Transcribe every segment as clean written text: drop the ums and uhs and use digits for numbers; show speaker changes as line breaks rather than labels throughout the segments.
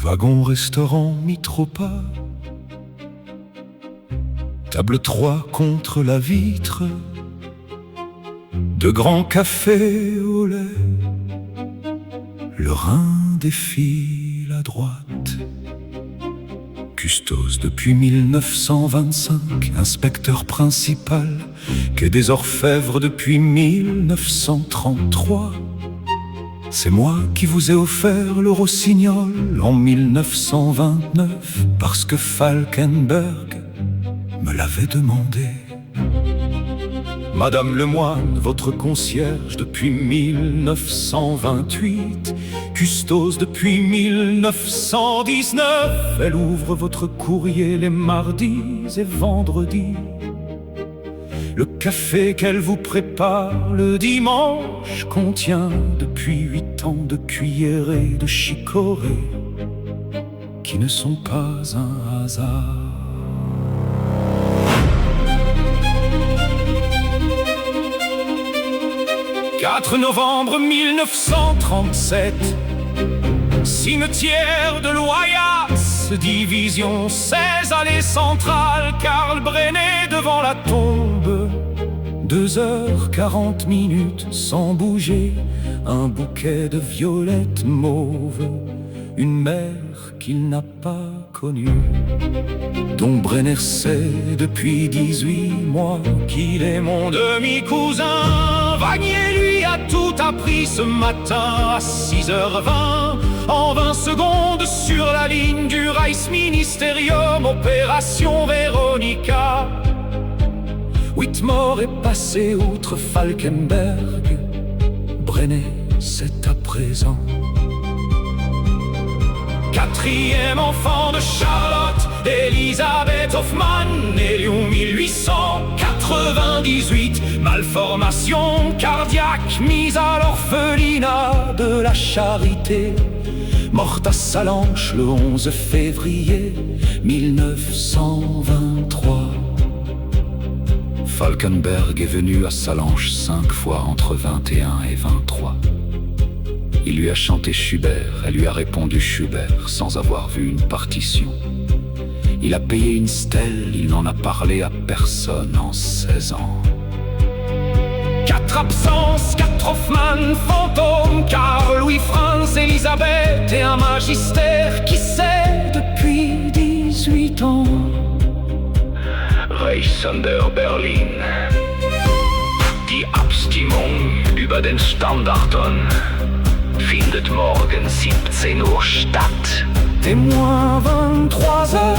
wagon-restaurant Mitropa, table 3 contre la vitre, de grands cafés au lait, le Rhin défile à droite. Custos depuis 1925, inspecteur principal, quai des Orfèvres depuis 1933. C'est moi qui vous ai offert le rossignol en 1929, parce que Falkenberg me l'avait demandé. Madame Lemoine, votre concierge depuis 1928, Custos depuis 1919. Elle ouvre votre courrier les mardis et vendredis. Le café qu'elle vous prépare le dimanche contient depuis 8 ans de cuillerées de chicorée qui ne sont pas un hasard. 4 novembre 1937, cimetière de Loyasse, division 16, allée centrale, Karl Brené devant la tombe. 2h40 sans bouger, un bouquet de violettes mauves, une mère qu'il n'a pas connue, dont Brenner sait depuis 18 mois qu'il est mon demi-cousin. Vanier lui a tout appris ce matin à 6h20, en 20 secondes sur la ligne du Reichsministerium, opération Véronica. Whitmore est passé outre Falkenberg, Brené c'est à présent. 4e enfant de Charlotte, Elisabeth Hoffmann, né Lyon 1898, malformation cardiaque, mise à l'orphelinat de la Charité, morte à Sallanches le 11 février 1923. Falkenberg est venu à Sallanches 5 fois entre 21 et 23. Il lui a chanté Schubert, elle lui a répondu Schubert sans avoir vu une partition. Il a payé une stèle, il n'en a parlé à personne en 16 ans. 4 absences, 4 Hoffmann, fantômes, Karl, Louis, Franz, Elisabeth et un magistère qui sait depuis 18 ans. Reichssonder Berlin. Die Abstimmung über den Standardton findet morgen 17 Uhr statt. Témoins 23h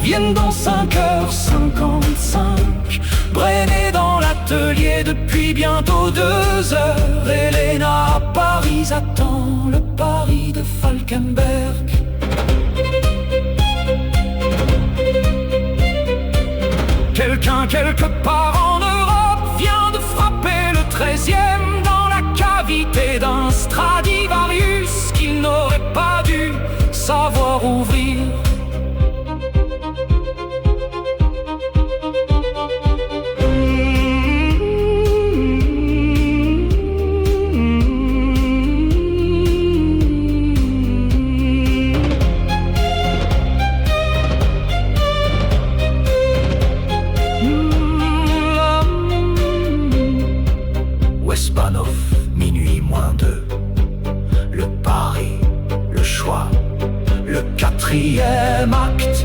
viennent dans 5h55. Brené dans l'atelier depuis bientôt 2h. Elena à Paris attend le Paris de Falkenberg. Quelqu'un quelque part en Europe vient de frapper le 13e dans la cavité d'un Stradivarius qu'il n'aurait pas dû savoir ouvrir. Westbahnhof, minuit moins 2. Le pari, le choix, le 4e acte.